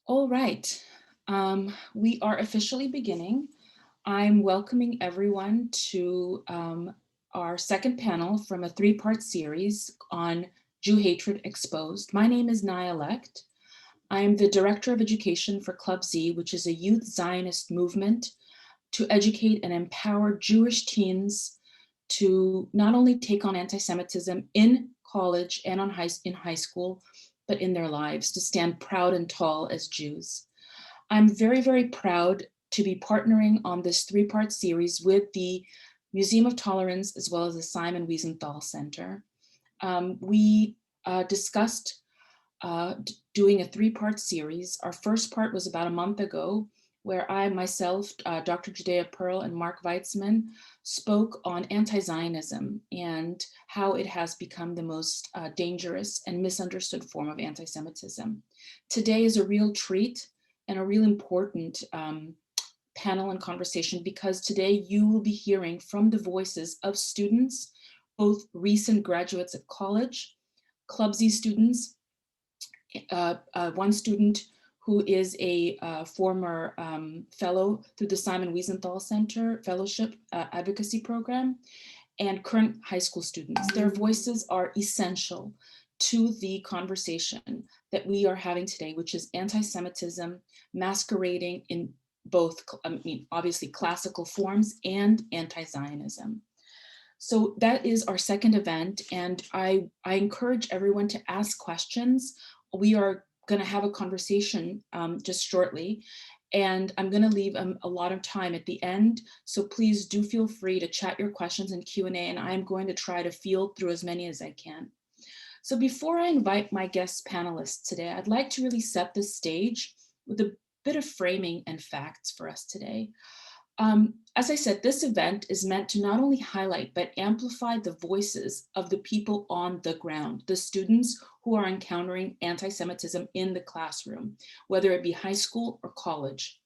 All right, we are officially beginning. I'm welcoming everyone to our second panel from a three-part series on Jew hatred exposed. My name is Naya Lekht. I'm the Director of Education for Club Z, which is a youth Zionist movement to educate and empower Jewish teens to not only take on anti-Semitism in college and in high school, but in their lives, to stand proud and tall as Jews. I'm very, very proud to be partnering on this three-part series with the Museum of Tolerance as well as the Simon Wiesenthal Center. We discussed doing a three-part series. Our first part was about a month ago, where I myself, Dr. Judea Pearl and Mark Weitzman spoke on anti-Zionism and how it has become the most dangerous and misunderstood form of anti-Semitism. Today is a real treat and a real important panel and conversation, because today you will be hearing from the voices of students, both recent graduates of college, Club Z students, one student who is a former fellow through the Simon Wiesenthal Center Fellowship Advocacy Program, and current high school students. Their voices are essential to the conversation that we are having today, which is anti-Semitism masquerading in both, obviously classical forms and anti-Zionism. So that is our second event, and I encourage everyone to ask questions. We are going to have a conversation just shortly, and I'm going to leave a lot of time at the end. So please do feel free to chat your questions in Q&A, and I'm going to try to field through as many as I can. So before I invite my guest panelists today, I'd like to really set the stage with a bit of framing and facts for us today. As I said, this event is meant to not only highlight, but amplify the voices of the people on the ground, the students who are encountering anti-Semitism in the classroom, whether it be high school or college.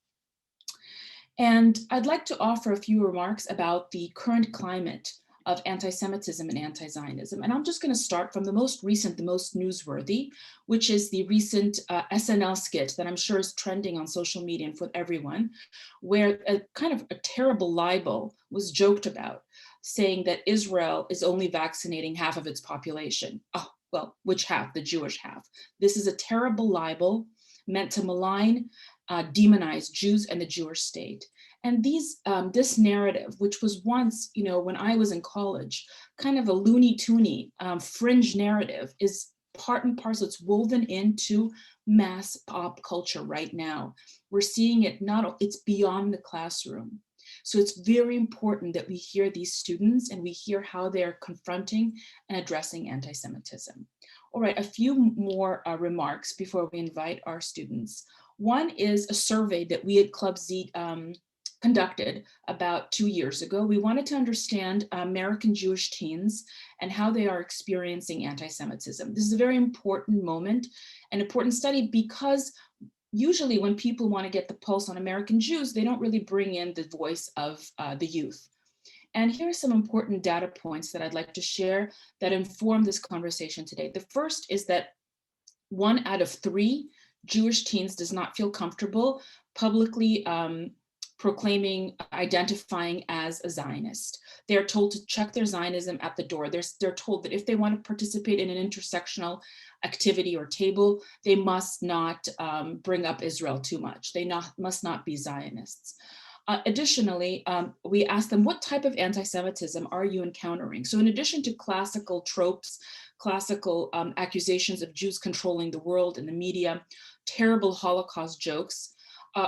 And I'd like to offer a few remarks about the current climate of anti-Semitism and anti-Zionism. And I'm just going to start from the most recent, the most newsworthy, which is the recent SNL skit that I'm sure is trending on social media and for everyone, where a kind of a terrible libel was joked about, saying that Israel is only vaccinating half of its population. Oh, well, which half? The Jewish half. This is a terrible libel meant to malign, demonize Jews and the Jewish state. And this narrative, which was once, when I was in college, kind of a Looney Toony fringe narrative, is part and parcel. It's woven into mass pop culture right now. We're seeing it it's beyond the classroom. So it's very important that we hear these students and we hear how they're confronting and addressing anti-Semitism. All right, a few more remarks before we invite our students. One is a survey that we at Club Z conducted about 2 years ago. We wanted to understand American Jewish teens and how they are experiencing anti-Semitism. This is a very important moment, an important study, because usually when people want to get the pulse on American Jews, they don't really bring in the voice of the youth. And here are some important data points that I'd like to share that inform this conversation today. The first is that 1 out of 3 Jewish teens does not feel comfortable publicly proclaiming, identifying as a Zionist. They're told to check their Zionism at the door. They're told that if they want to participate in an intersectional activity or table, they must not bring up Israel too much. They must not be Zionists. Additionally, we asked them, what type of anti-Semitism are you encountering? So in addition to classical tropes, classical accusations of Jews controlling the world in the media, terrible Holocaust jokes,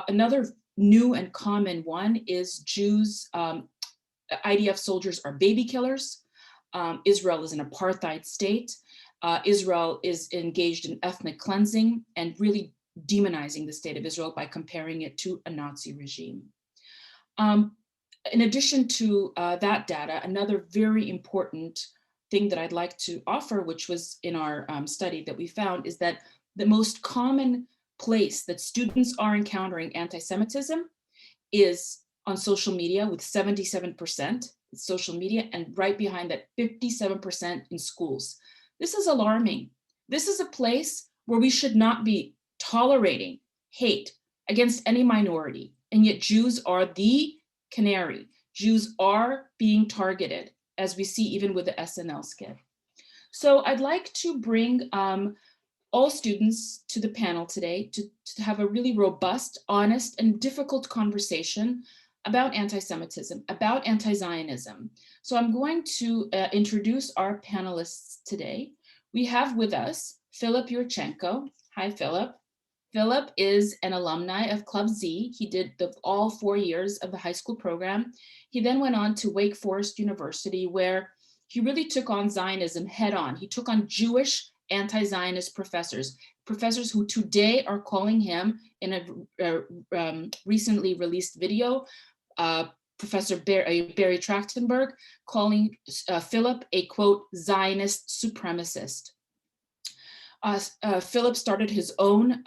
another new and common one is Jews, IDF soldiers are baby killers. Israel is an apartheid state. Israel is engaged in ethnic cleansing and really demonizing the state of Israel by comparing it to a Nazi regime. In addition to that data, another very important thing that I'd like to offer, which was in our study that we found, is that the most common place that students are encountering anti-Semitism is on social media, with 77% social media, and right behind that 57% in schools. This is alarming. This is a place where we should not be tolerating hate against any minority. And yet Jews are the canary. Jews are being targeted, as we see even with the SNL skit. So I'd like to bring all students to the panel today to have a really robust, honest, and difficult conversation about anti-Semitism, about anti-Zionism. So I'm going to introduce our panelists today. We have with us Philip Yorchenko. Hi, Philip. Philip is an alumni of Club Z. He did all 4 years of the high school program. He then went on to Wake Forest University, where he really took on Zionism head on. He took on Jewish anti-Zionist professors, professors who today are calling him, in a recently released video, Professor Barry Trachtenberg, calling Philip a, quote, Zionist supremacist. Philip started his own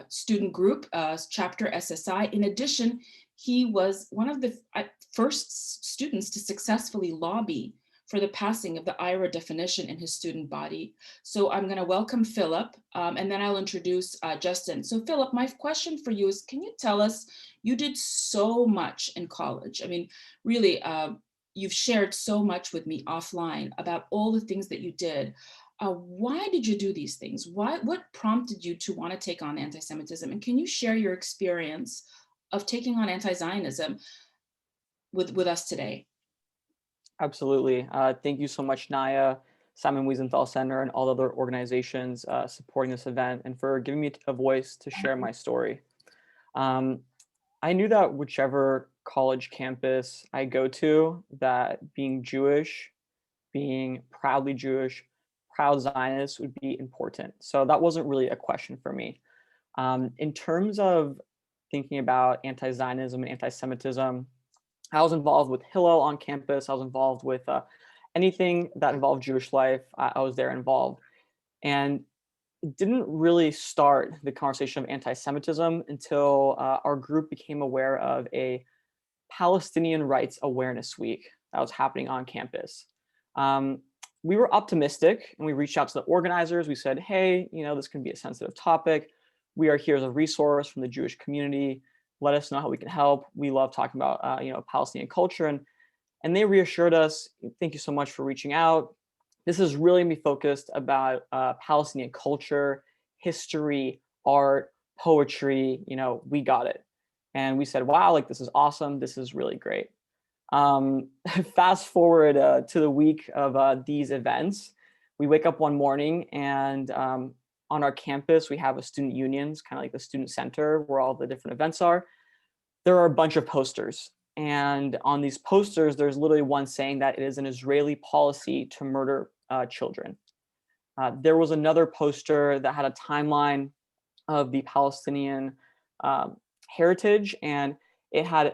student group, chapter SSI. In addition, he was one of the first students to successfully lobby for the passing of the IRA definition in his student body. So I'm going to welcome Philip, and then I'll introduce Justin. So Philip, my question for you is, can you tell us, you did so much in college. I mean, really, you've shared so much with me offline about all the things that you did. Why did you do these things? What prompted you to want to take on anti-Semitism? And can you share your experience of taking on anti-Zionism with us today? Absolutely. Thank you so much, Naya, Simon Wiesenthal Center, and all other organizations supporting this event, and for giving me a voice to share my story. I knew that whichever college campus I go to, that being Jewish, being proudly Jewish, proud Zionist would be important. So that wasn't really a question for me. In terms of thinking about anti-Zionism and anti-Semitism, I was involved with Hillel on campus. I was involved with anything that involved Jewish life. I was there involved. And it didn't really start the conversation of anti-Semitism until our group became aware of a Palestinian Rights Awareness Week that was happening on campus. We were optimistic and we reached out to the organizers. We said, hey, this can be a sensitive topic. We are here as a resource from the Jewish community. Let us know how we can help. We love talking about, Palestinian culture. And they reassured us, thank you so much for reaching out. This is really going to be focused about Palestinian culture, history, art, poetry. We got it. And we said, wow, this is awesome. This is really great. Fast forward to the week of these events. We wake up one morning and on our campus, we have a student unions, kind of like the student center where all the different events are. There are a bunch of posters. And on these posters, there's literally one saying that it is an Israeli policy to murder children. There was another poster that had a timeline of the Palestinian heritage, and it had a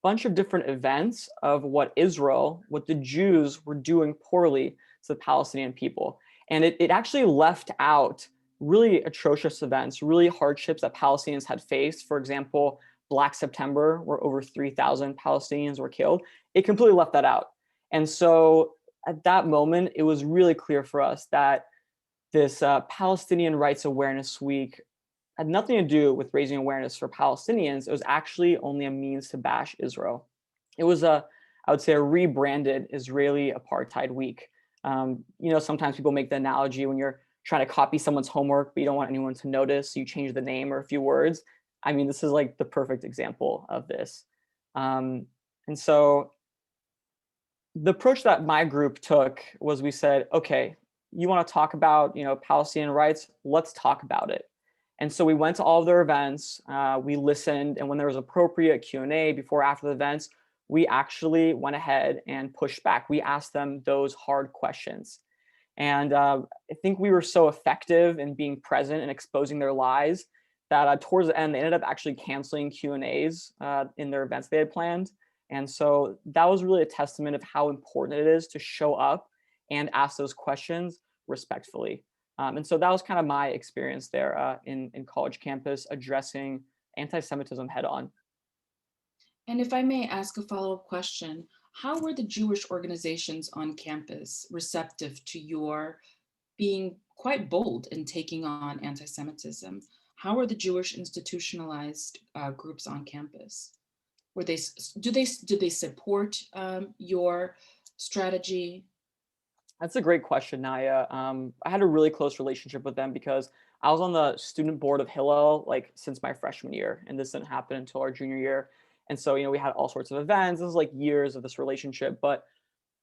bunch of different events of what the Jews were doing poorly to the Palestinian people. And it actually left out really atrocious events, really hardships that Palestinians had faced. For example, Black September, where over 3,000 Palestinians were killed. It completely left that out. And so at that moment, it was really clear for us that this Palestinian Rights Awareness Week had nothing to do with raising awareness for Palestinians. It was actually only a means to bash Israel. It was I would say, a rebranded Israeli apartheid week. Sometimes people make the analogy when you're trying to copy someone's homework, but you don't want anyone to notice, so you change the name or a few words. I mean, this is the perfect example of this. And so the approach that my group took was, we said, okay, you want to talk about, Palestinian rights? Let's talk about it. And so we went to all of their events, we listened, and when there was appropriate Q&A before, after the events, we actually went ahead and pushed back. We asked them those hard questions. And I think we were so effective in being present and exposing their lies that towards the end, they ended up actually canceling Q&As in their events they had planned. And so that was really a testament of how important it is to show up and ask those questions respectfully. And so that was kind of my experience there in college campus, addressing anti-Semitism head on. And if I may ask a follow-up question, how were the Jewish organizations on campus receptive to your being quite bold in taking on anti-Semitism? How are the Jewish institutionalized groups on campus? Do they support your strategy? That's a great question, Naya. I had a really close relationship with them because I was on the student board of Hillel like since my freshman year, and this didn't happen until our junior year. And so, we had all sorts of events. This was like years of this relationship. But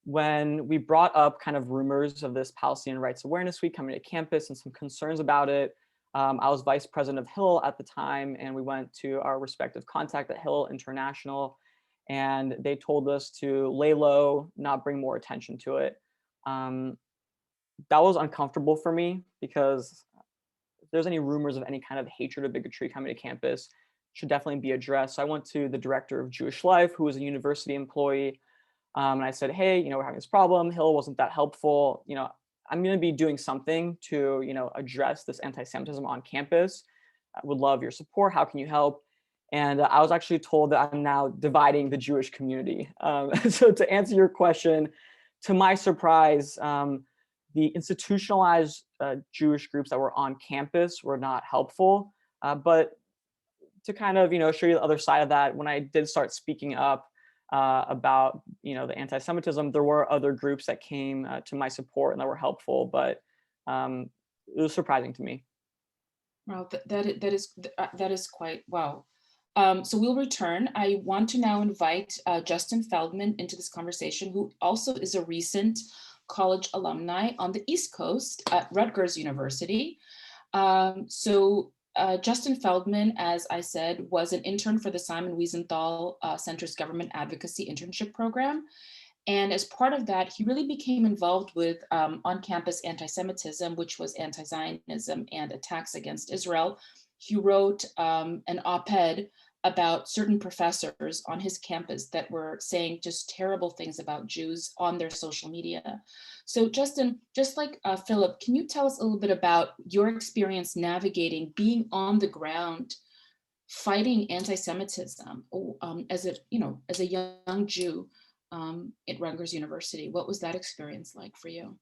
when we brought up kind of rumors of this Palestinian Rights Awareness Week coming to campus and some concerns about it, I was vice president of Hillel at the time, and we went to our respective contact at Hillel International, and they told us to lay low, not bring more attention to it. Um, that was uncomfortable for me because if there's any rumors of any kind of hatred or bigotry coming to campus, should definitely be addressed. So I went to the director of Jewish Life, who was a university employee, and I said, hey, we're having this problem. Hill wasn't that helpful. I'm going to be doing something to, address this anti-Semitism on campus. I would love your support. How can you help? And I was actually told that I'm now dividing the Jewish community. So to answer your question, to my surprise, the institutionalized Jewish groups that were on campus were not helpful. But to kind of, show you the other side of that, when I did start speaking up about, the anti-Semitism, there were other groups that came to my support and that were helpful, but it was surprising to me. Wow, that is quite wow. So we'll return. I want to now invite Justin Feldman into this conversation, who also is a recent college alumni on the East Coast at Rutgers University. Justin Feldman, as I said, was an intern for the Simon Wiesenthal Center's Government Advocacy Internship Program. And as part of that, he really became involved with on-campus anti-Semitism, which was anti-Zionism and attacks against Israel. He wrote an op-ed about certain professors on his campus that were saying just terrible things about Jews on their social media. So Justin, just like Philip, can you tell us a little bit about your experience navigating, being on the ground, fighting anti-Semitism as a young Jew at Rutgers University? What was that experience like for you?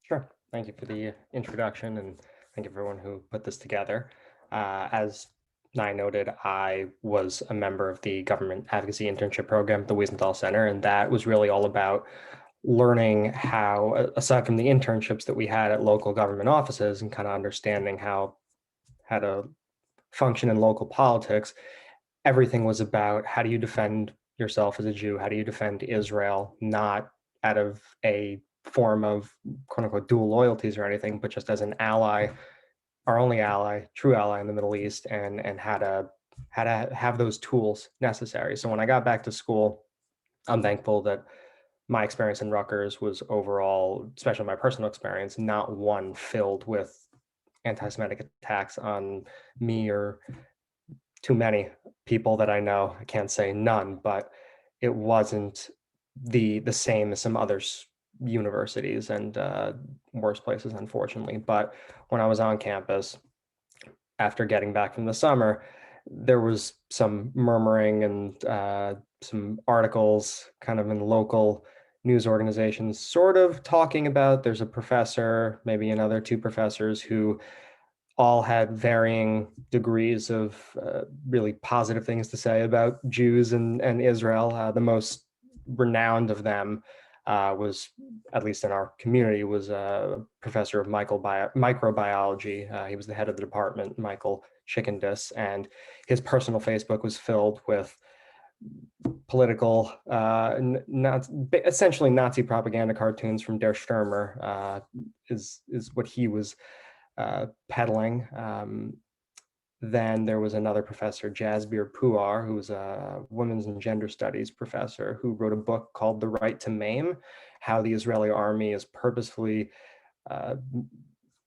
Sure. Thank you for the introduction, and thank you for everyone who put this together. As Naya noted, I was a member of the Government Advocacy Internship Program at the Wiesenthal Center, and that was really all about learning how, aside from the internships that we had at local government offices and kind of understanding how to function in local politics, everything was about how do you defend yourself as a Jew? How do you defend Israel, not out of a form of quote unquote dual loyalties or anything, but just as an ally, our only ally, true ally in the Middle East, and how to have those tools necessary. So when I got back to school, I'm thankful that my experience in Rutgers was overall, especially my personal experience, not one filled with anti-Semitic attacks on me or too many people that I know. I can't say none, but it wasn't the same as some other universities and worse places, unfortunately. But when I was on campus, after getting back from the summer, there was some murmuring and some articles kind of in local news organizations sort of talking about there's a professor, maybe another two professors who all had varying degrees of really positive things to say about Jews and Israel. The most renowned of them was, at least in our community, was a professor of microbiology. He was the head of the department, Michael Chickendus, and his personal Facebook was filled with political, essentially Nazi propaganda cartoons from Der Stürmer, is what he was peddling. Then there was another professor, Jasbir Puar, who was a women's and gender studies professor, who wrote a book called The Right to Maim, how the Israeli army is purposefully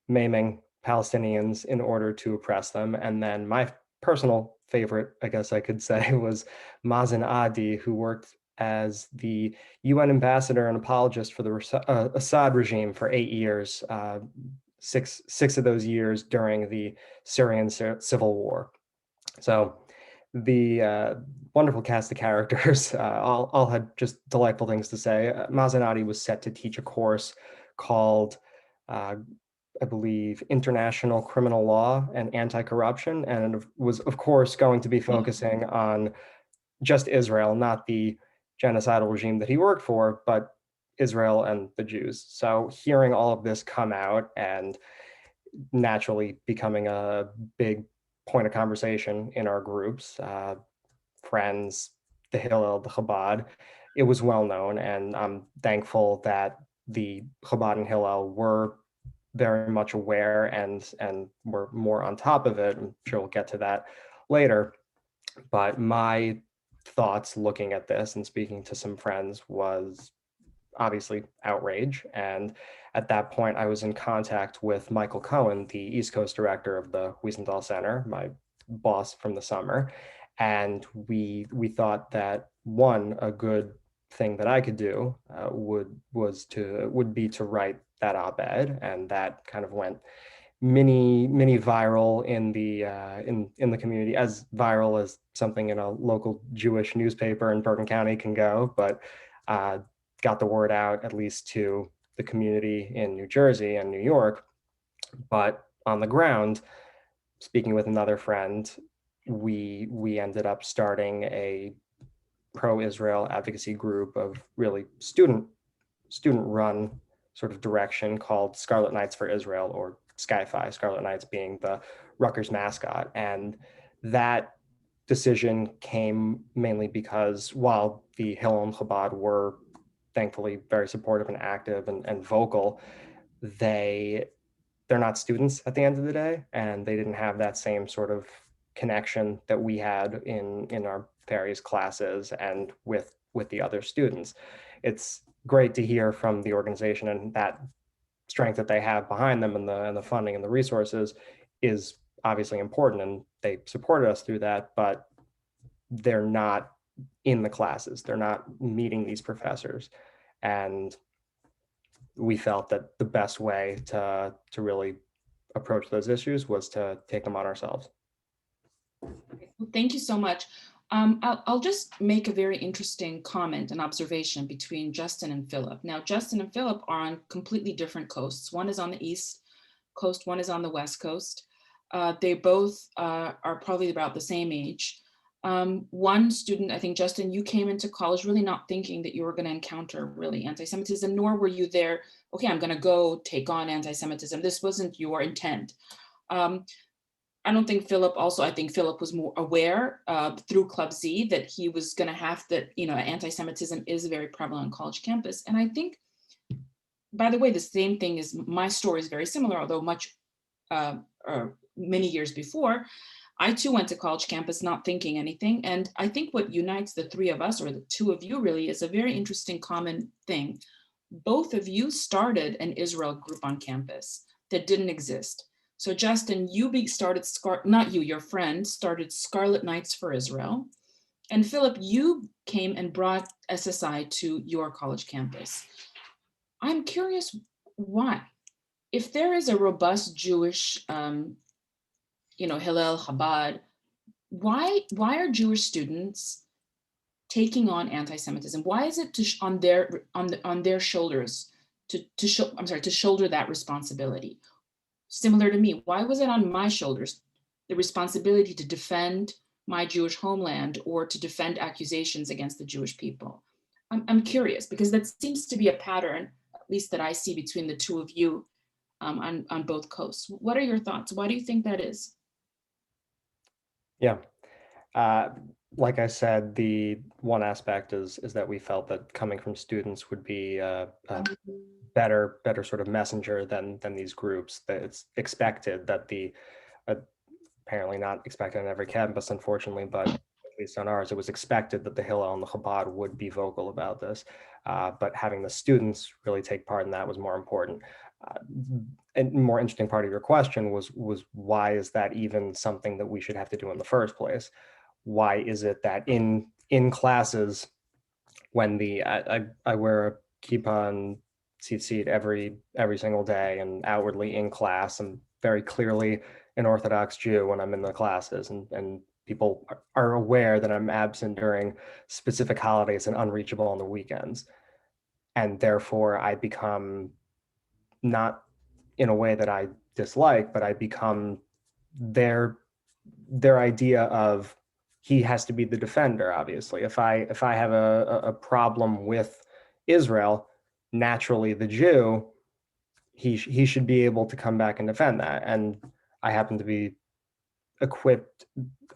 maiming Palestinians in order to oppress them. And then my personal favorite, I guess I could say, was Mazen Adi, who worked as the UN ambassador and apologist for the Assad regime for 8 years, six of those years during the Syrian civil war. So the wonderful cast of characters all had just delightful things to say. Mazen Adi was set to teach a course called I believe, international criminal law and anti-corruption, and it was, of course, going to be focusing on just Israel, not the genocidal regime that he worked for, but Israel and the Jews. So hearing all of this come out and naturally becoming a big point of conversation in our groups, friends, the Hillel, the Chabad, it was well known, and I'm thankful that the Chabad and Hillel were very much aware and were more on top of it. I'm sure we'll get to that later. But my thoughts looking at this and speaking to some friends was obviously outrage. And at that point, I was in contact with Michael Cohen, the East Coast director of the Wiesenthal Center, my boss from the summer. And we thought that one, a good thing that I could do would be to write that op-ed, and that kind of went mini viral in the community, as viral as something in a local Jewish newspaper in Bergen County can go, but got the word out at least to the community in New Jersey and New York. But on the ground, speaking with another friend, we ended up starting a pro-Israel advocacy group of really student run sort of direction called Scarlet Knights for Israel, or Sky-Fi, Scarlet Knights being the Rutgers mascot. And that decision came mainly because while the Hillel and Chabad were thankfully very supportive and active and vocal, they're not students at the end of the day, and they didn't have that same sort of connection that we had in our various classes and with the other students. It's great to hear from the organization, and that strength that they have behind them, and the funding and the resources is obviously important, and they supported us through that, but they're not in the classes. They're not meeting these professors. And we felt that the best way to really approach those issues was to take them on ourselves. Well, thank you so much. I'll just make a very interesting comment and observation between Justin and Philip. Now, Justin and Philip are on completely different coasts. One is on the East Coast, one is on the West Coast. They both are probably about the same age. One student, I think, Justin, you came into college really not thinking that you were going to encounter really anti-Semitism, nor were you there, okay, I'm going to go take on anti-Semitism. This wasn't your intent. I don't think Philip also, I think Philip was more aware through Club Z that he was going to have that, anti-Semitism is very prevalent on college campus. And I think, by the way, the same thing is, my story is very similar, although much, many years before. I too went to college campus not thinking anything. And I think what unites the three of us, or the two of you really, is a very interesting common thing. Both of you started an Israel group on campus that didn't exist. So Justin, you started, not you, your friend, started Scarlet Knights for Israel. And Philip, you came and brought SSI to your college campus. I'm curious why. If there is a robust Jewish, Hillel, Chabad, why are Jewish students taking on anti-Semitism? Why is it on their shoulders to shoulder that responsibility? Similar to me, why was it on my shoulders, the responsibility to defend my Jewish homeland or to defend accusations against the Jewish people? I'm curious, because that seems to be a pattern, at least that I see between the two of you on both coasts. What are your thoughts? Why do you think that is? Yeah. Like I said, the one aspect is that we felt that coming from students would be a better sort of messenger than these groups. That it's expected that apparently not expected on every campus, unfortunately, but at least on ours, it was expected that the Hillel and the Chabad would be vocal about this. But having the students really take part in that was more important. And more interesting part of your question was why is that even something that we should have to do in the first place? Why is it that in classes, when I wear a kippah and tzitzit every single day, and outwardly in class, I'm very clearly an Orthodox Jew when I'm in the classes, and people are aware that I'm absent during specific holidays and unreachable on the weekends, and therefore I become not in a way that I dislike, but I become their idea of he has to be the defender. Obviously, if I have a problem with Israel, naturally the Jew, he should be able to come back and defend that. And I happen to be equipped,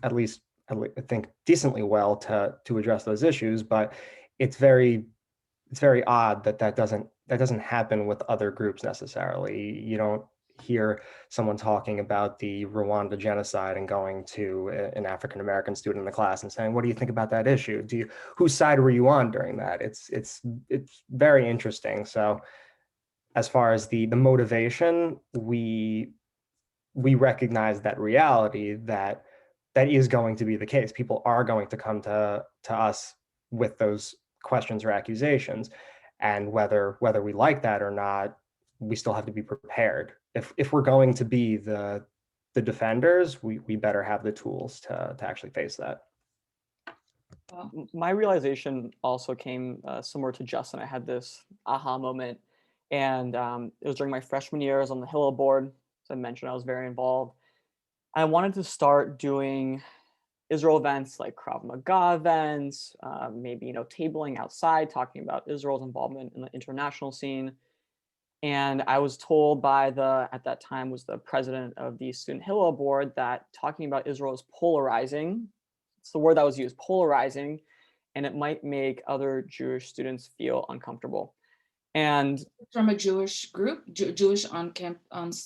at least I think decently well, to address those issues. But it's very odd that that doesn't happen with other groups necessarily. You don't hear someone talking about the Rwanda genocide and going to an African American student in the class and saying, "What do you think about that issue? Whose side were you on during that?" It's very interesting. So as far as the motivation, we recognize that reality that is going to be the case. People are going to come to us with those questions or accusations, and whether we like that or not, we still have to be prepared. If we're going to be the defenders, we better have the tools to actually face that. My realization also came similar to Justin. I had this aha moment, and it was during my freshman year. I was on the Hillel board. As I mentioned, I was very involved. I wanted to start doing Israel events like Krav Maga events, maybe tabling outside, talking about Israel's involvement in the international scene. And I was told by at that time was the president of the Student Hillel board, that talking about Israel is polarizing. It's the word that was used, polarizing, and it might make other Jewish students feel uncomfortable. And from a Jewish group, Jewish on camp.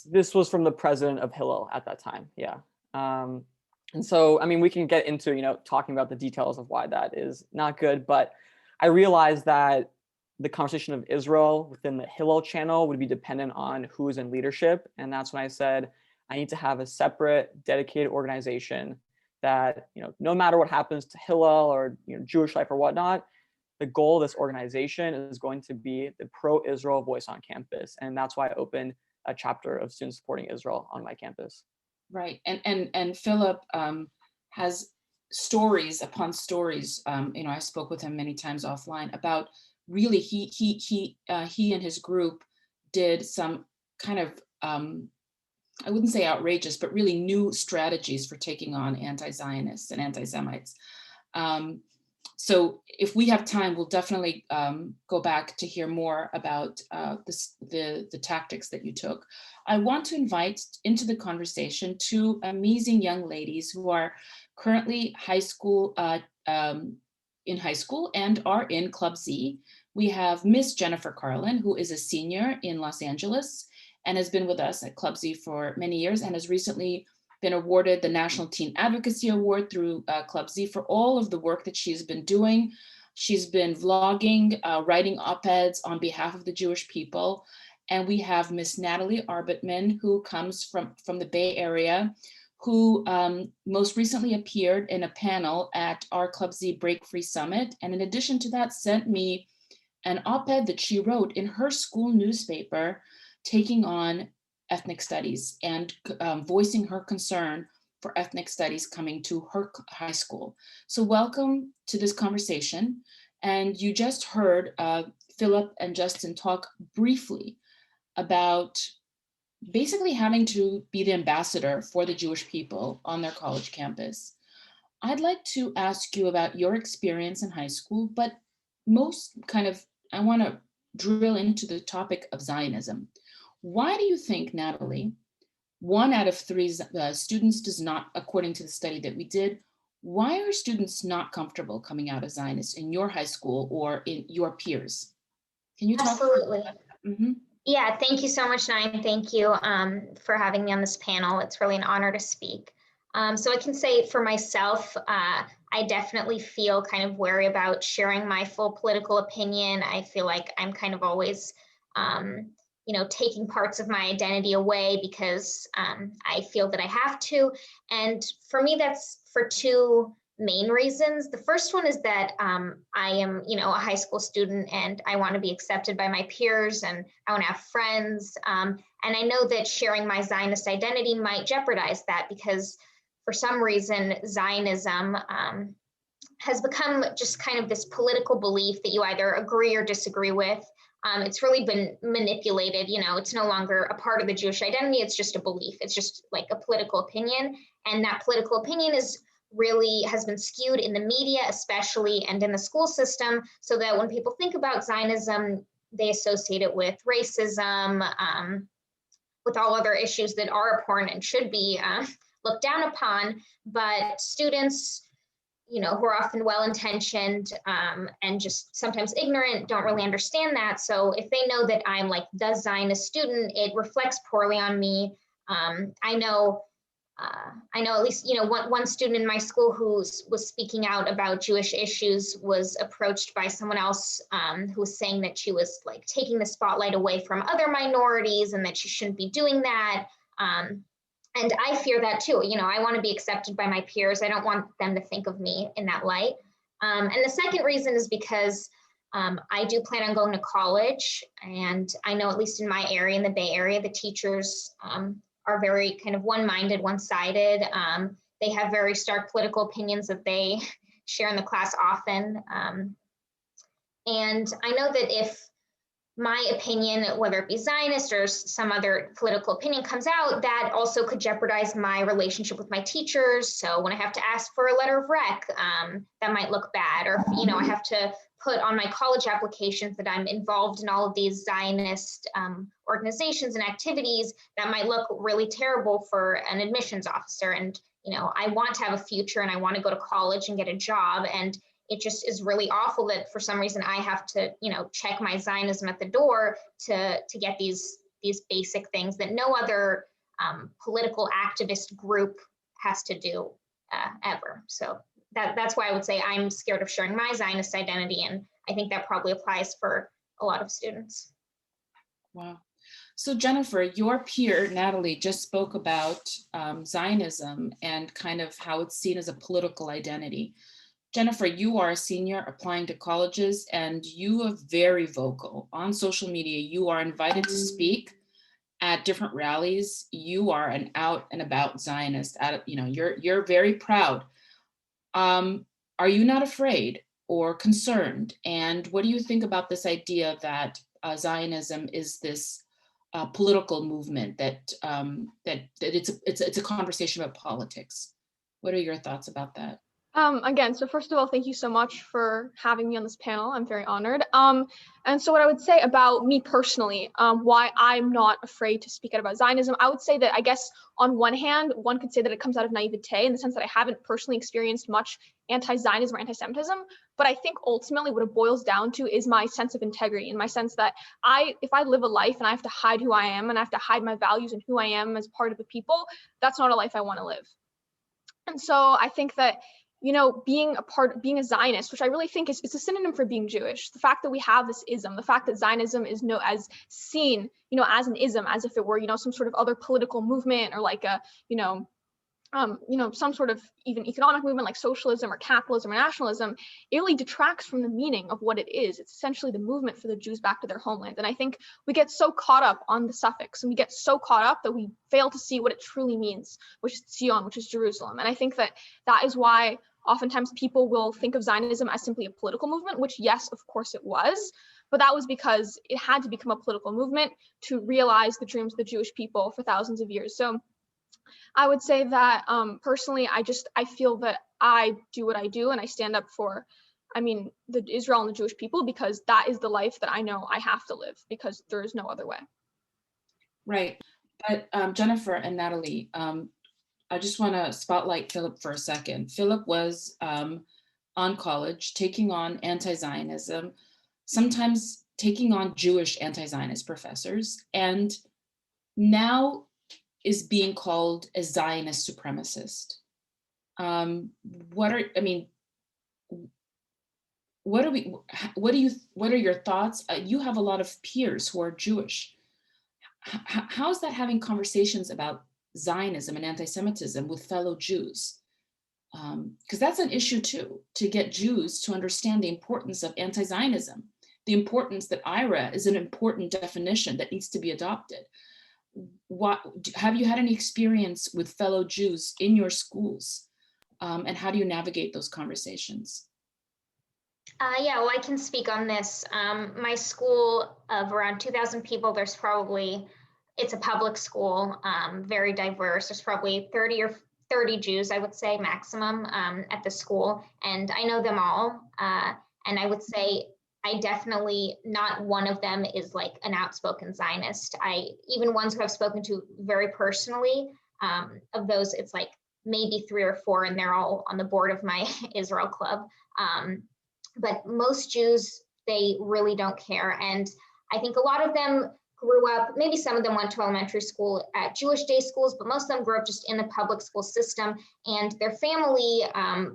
This was from the president of Hillel at that time. Yeah. And so, I mean, we can get into, talking about the details of why that is not good, but I realized that the conversation of Israel within the Hillel channel would be dependent on who is in leadership. And that's when I said, I need to have a separate, dedicated organization that, no matter what happens to Hillel or Jewish life or whatnot, the goal of this organization is going to be the pro-Israel voice on campus. And that's why I opened a chapter of Students Supporting Israel on my campus. Right, and Philip has stories upon stories. I spoke with him many times offline about really he and his group did some kind of I wouldn't say outrageous, but really new strategies for taking on anti-Zionists and anti-Semites. So if we have time, we'll definitely go back to hear more about the tactics that you took. I want to invite into the conversation two amazing young ladies who are currently in high school and are in Club Z. We have Miss Jennifer Carlin, who is a senior in Los Angeles and has been with us at Club Z for many years and has recently been awarded the National Teen Advocacy Award through Club Z for all of the work that she's been doing. She's been vlogging, writing op-eds on behalf of the Jewish people. And we have Miss Natalie Arbitman, who comes from the Bay Area, who most recently appeared in a panel at our Club Z Break Free Summit. And in addition to that, sent me an op-ed that she wrote in her school newspaper, taking on ethnic studies and voicing her concern for ethnic studies coming to her high school. So welcome to this conversation. And you just heard Philip and Justin talk briefly about basically having to be the ambassador for the Jewish people on their college campus. I'd like to ask you about your experience in high school, but I want to drill into the topic of Zionism. Why do you think, Natalie, 1 out of 3 students does not, according to the study that we did, why are students not comfortable coming out as Zionists in your high school or in your peers? Can you talk? Absolutely. Mm-hmm. Yeah, thank you so much, Naya. Thank you for having me on this panel. It's really an honor to speak. So I can say for myself, I definitely feel kind of wary about sharing my full political opinion. I feel like I'm kind of always, taking parts of my identity away because I feel that I have to. And for me, that's for 2 main reasons. The first one is that I am, a high school student and I want to be accepted by my peers and I want to have friends. And I know that sharing my Zionist identity might jeopardize that because for some reason, Zionism has become just kind of this political belief that you either agree or disagree with. It's really been manipulated. It's no longer a part of the Jewish identity. It's just a belief. It's just like a political opinion. And that political opinion has been skewed in the media, especially, and in the school system, so that when people think about Zionism, they associate it with racism, with all other issues that are abhorrent and should be looked down upon. But students, who are often well-intentioned and just sometimes ignorant, don't really understand that. So if they know that I'm like the Zionist student, it reflects poorly on me. I know at least, one student in my school who was speaking out about Jewish issues was approached by someone else who was saying that she was like taking the spotlight away from other minorities and that she shouldn't be doing that. And I fear that too. I want to be accepted by my peers. I don't want them to think of me in that light. And the second reason is because I do plan on going to college. And I know, at least in my area, in the Bay Area, the teachers are very kind of one-minded, one-sided. They have very stark political opinions that they share in the class often. And I know that if my opinion, whether it be Zionist or some other political opinion, comes out, that also could jeopardize my relationship with my teachers. So when I have to ask for a letter of rec, that might look bad. Or, I have to put on my college applications that I'm involved in all of these Zionist organizations and activities, that might look really terrible for an admissions officer. And, I want to have a future and I want to go to college and get a job. And it just is really awful that for some reason I have to, check my Zionism at the door to get these basic things that no other political activist group has to do ever. So that's why I would say I'm scared of sharing my Zionist identity, and I think that probably applies for a lot of students. Wow. So Jennifer, your peer, Natalie, just spoke about Zionism and kind of how it's seen as a political identity. Jennifer, you are a senior applying to colleges, and you are very vocal on social media. You are invited to speak at different rallies. You are an out and about Zionist. You're very proud. Are you not afraid or concerned? And what do you think about this idea that Zionism is this political movement, that it's a conversation about politics? What are your thoughts about that? Again, so first of all, thank you so much for having me on this panel. I'm very honored. And so what I would say about me personally, why I'm not afraid to speak out about Zionism, I would say that, I guess, on one hand, one could say that it comes out of naivete in the sense that I haven't personally experienced much anti-Zionism or anti-Semitism, but I think ultimately what it boils down to is my sense of integrity, in my sense that if I live a life and I have to hide who I am and I have to hide my values and who I am as part of the people, that's not a life I want to live. And so I think that, being a Zionist, which I really think it's a synonym for being Jewish. The fact that we have this ism, the fact that Zionism is as seen, as an ism, as if it were, some sort of other political movement, or like a, some sort of even economic movement like socialism or capitalism or nationalism, it really detracts from the meaning of what it is. It's essentially the movement for the Jews back to their homeland. And I think we get so caught up on the suffix, and we get so caught up that we fail to see what it truly means, which is Zion, which is Jerusalem. And I think that is why oftentimes people will think of Zionism as simply a political movement, which, yes, of course it was, but that was because it had to become a political movement to realize the dreams of the Jewish people for thousands of years. So I would say that personally, I feel that I do what I do, and I stand up for, the Israel and the Jewish people, because that is the life that I know I have to live, because there is no other way. Right. But Jennifer and Natalie, I just want to spotlight Philip for a second. Philip was on college, taking on anti-Zionism, sometimes taking on Jewish anti-Zionist professors, and now is being called a Zionist supremacist. What are your thoughts? You have a lot of peers who are Jewish. How is that having conversations about Zionism and anti-Semitism with fellow Jews? Because that's an issue too, to get Jews to understand the importance of anti-Zionism, the importance that IRA is an important definition that needs to be adopted. Have you had any experience with fellow Jews in your schools? And how do you navigate those conversations? Yeah, well, I can speak on this. My school of around 2,000 people, there's probably, it's a public school, very diverse. There's probably 30 Jews, I would say, maximum at the school. And I know them all. And I would say I definitely, not one of them is like an outspoken Zionist. Even ones who I've spoken to very personally, of those, it's like maybe 3 or 4, and they're all on the board of my Israel club. But most Jews, they really don't care. And I think a lot of them grew up, maybe some of them went to elementary school at Jewish day schools, but most of them grew up just in the public school system. And their family,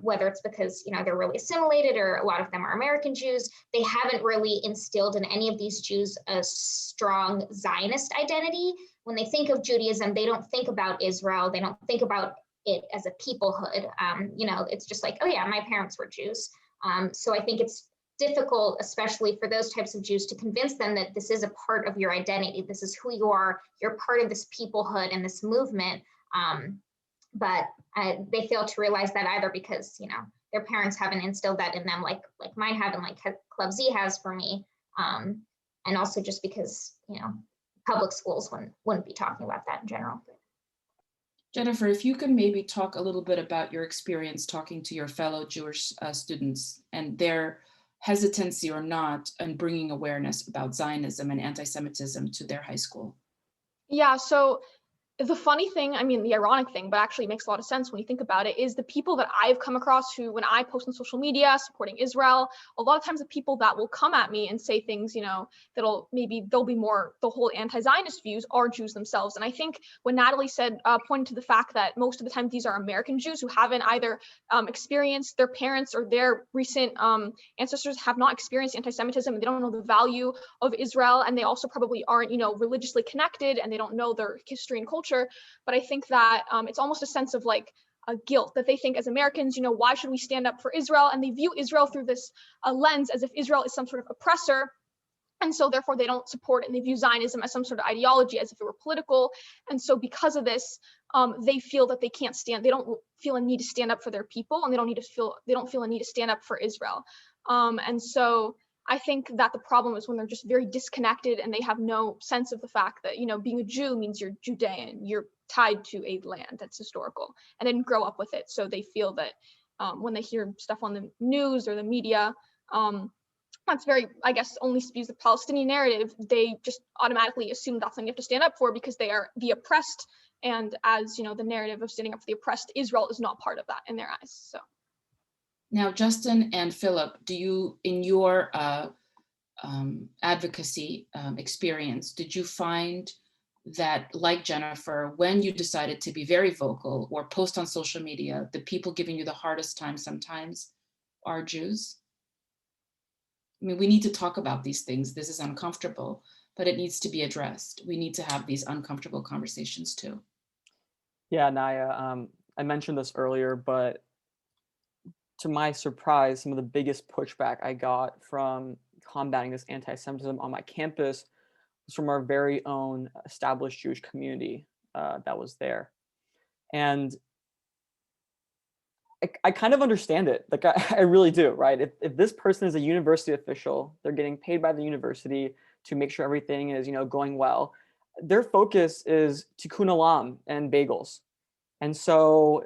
whether it's because, you know, they're really assimilated, or a lot of them are American Jews, they haven't really instilled in any of these Jews a strong Zionist identity. When they think of Judaism, they don't think about Israel. They don't think about it as a peoplehood. You know, it's just like, oh yeah, my parents were Jews. So I think it's difficult, especially for those types of Jews, to convince them that this is a part of your identity. This is who you are. You're part of this peoplehood and this movement. But they fail to realize that either because, you know, their parents haven't instilled that in them, like mine have, and like Club Z has for me. And also just because, you know, public schools wouldn't be talking about that in general. Jennifer, if you could maybe talk a little bit about your experience talking to your fellow Jewish students and their hesitancy or not in bringing awareness about Zionism and anti-Semitism to their high school. Yeah, so the funny thing, I mean, the ironic thing, but actually makes a lot of sense when you think about it, is the people that I've come across who, when I post on social media supporting Israel, a lot of times the people that will come at me and say things, you know, that'll maybe they'll be more the whole anti-Zionist views are Jews themselves. And I think when Natalie said, pointed to the fact that most of the time these are American Jews who haven't either experienced, their parents or their recent ancestors have not experienced anti-Semitism, and they don't know the value of Israel, and they also probably aren't, you know, religiously connected, and they don't know their history and culture. But I think that it's almost a sense of like a guilt that they think as Americans, you know, why should we stand up for Israel? And they view Israel through this lens as if Israel is some sort of oppressor. And so therefore they don't support it, and they view Zionism as some sort of ideology, as if it were political. And so because of this, they feel that they can't stand, they don't feel a need to stand up for their people, and they don't feel a need to stand up for Israel. And so I think that the problem is when they're just very disconnected and they have no sense of the fact that, you know, being a Jew means you're Judean, you're tied to a land that's historical, and they didn't grow up with it. So they feel that when they hear stuff on the news or the media, that's very, I guess, only spews the Palestinian narrative, they just automatically assume that's something you have to stand up for because they are the oppressed. And as you know, the narrative of standing up for the oppressed, Israel is not part of that in their eyes. So. Now, Justin and Philip, do you, in your advocacy experience, did you find that, like Jennifer, when you decided to be very vocal or post on social media, the people giving you the hardest time sometimes are Jews? I mean, we need to talk about these things. This is uncomfortable, but it needs to be addressed. We need to have these uncomfortable conversations too. Yeah, Naya, I mentioned this earlier, but to my surprise, some of the biggest pushback I got from combating this anti-Semitism on my campus was from our very own established Jewish community that was there. And I kind of understand it. Like, I really do, right? If this person is a university official, they're getting paid by the university to make sure everything is, you know, going well. Their focus is tikkun olam and bagels. And so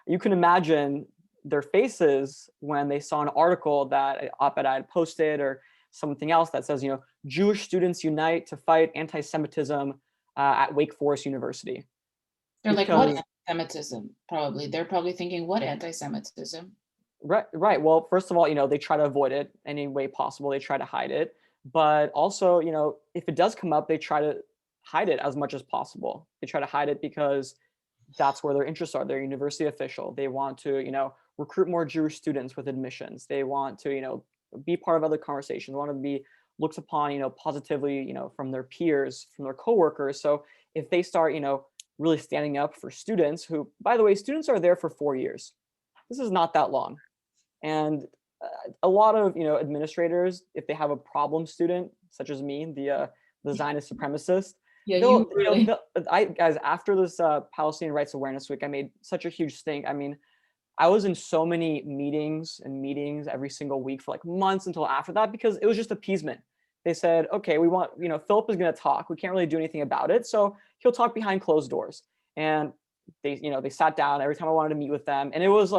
you can imagine their faces when they saw an article that an op-ed I had posted or something else that says, you know, Jewish students unite to fight anti-Semitism at Wake Forest University. They're like, what anti-Semitism? Probably. They're probably thinking, what anti-Semitism? Right. Well, first of all, you know, they try to avoid it any way possible. They try to hide it. But also, you know, if it does come up, they try to hide it as much as possible. They try to hide it because that's where their interests are. They're a university official. They want to, you know, recruit more Jewish students with admissions. They want to, you know, be part of other conversations. They want to be looked upon, you know, positively, you know, from their peers, from their coworkers. So if they start, you know, really standing up for students who, by the way, students are there for 4 years. This is not that long. And a lot of, you know, administrators, if they have a problem student, such as me, the Zionist supremacist, yeah, you really. Guys, after this Palestinian Rights Awareness Week, I made such a huge stink. I mean, I was in so many meetings every single week for like months until after that, because it was just appeasement. they said, okay, we want, Philip is going to talk. We can't really do anything about it. So he'll talk behind closed doors. And they sat down every time I wanted to meet with them. And it was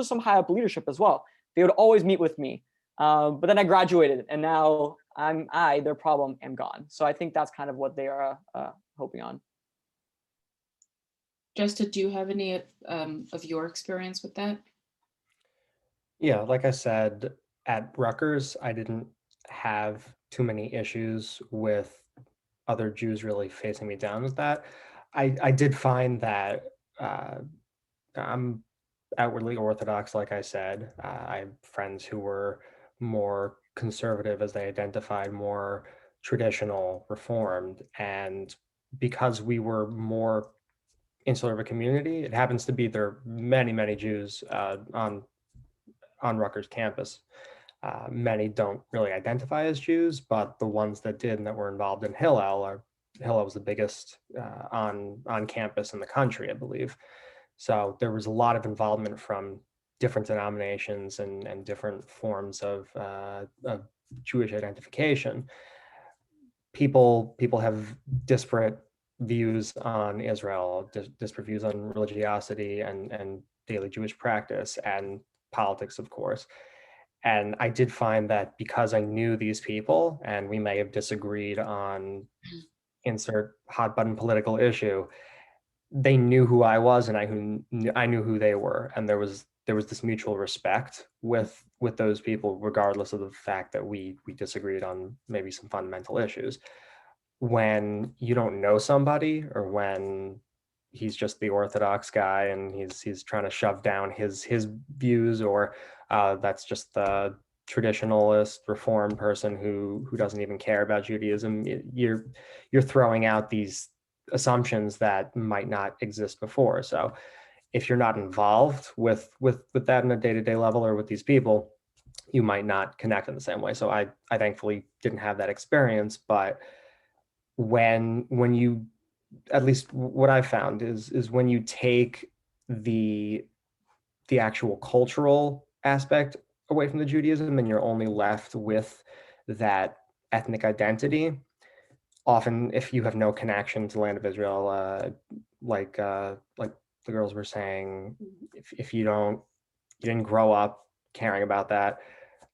some high up leadership as well. They would always meet with me. But then I graduated and now their problem, am gone. So I think that's kind of what they are hoping on. Justa, do you have any of your experience with that? Yeah, like I said, at Rutgers, I didn't have too many issues with other Jews really facing me down with that. I did find that I'm outwardly Orthodox, like I said. I have friends who were more conservative as they identified, more traditional, reformed. And because we were more insular of a community, it happens to be there are many, many Jews on Rutgers campus. Many don't really identify as Jews, but the ones that did and that were involved in Hillel was the biggest on campus in the country, I believe. So there was a lot of involvement from different denominations and different forms of Jewish identification. People have disparate views on Israel, disparate views on religiosity and daily Jewish practice and politics, of course. And I did find that because I knew these people and we may have disagreed on insert hot button political issue, they knew who I was and I knew who they were. And there was this mutual respect with those people, regardless of the fact that we disagreed on maybe some fundamental issues. When you don't know somebody, or when he's just the Orthodox guy and he's trying to shove down his views, or that's just the traditionalist reform person who doesn't even care about Judaism, you're throwing out these assumptions that might not exist before. So if you're not involved with that on a day-to-day level or with these people, you might not connect in the same way. So I thankfully didn't have that experience, but when you, at least what I've found is when you take the actual cultural aspect away from the Judaism and you're only left with that ethnic identity, often if you have no connection to the land of Israel, like the girls were saying, if you didn't grow up caring about that,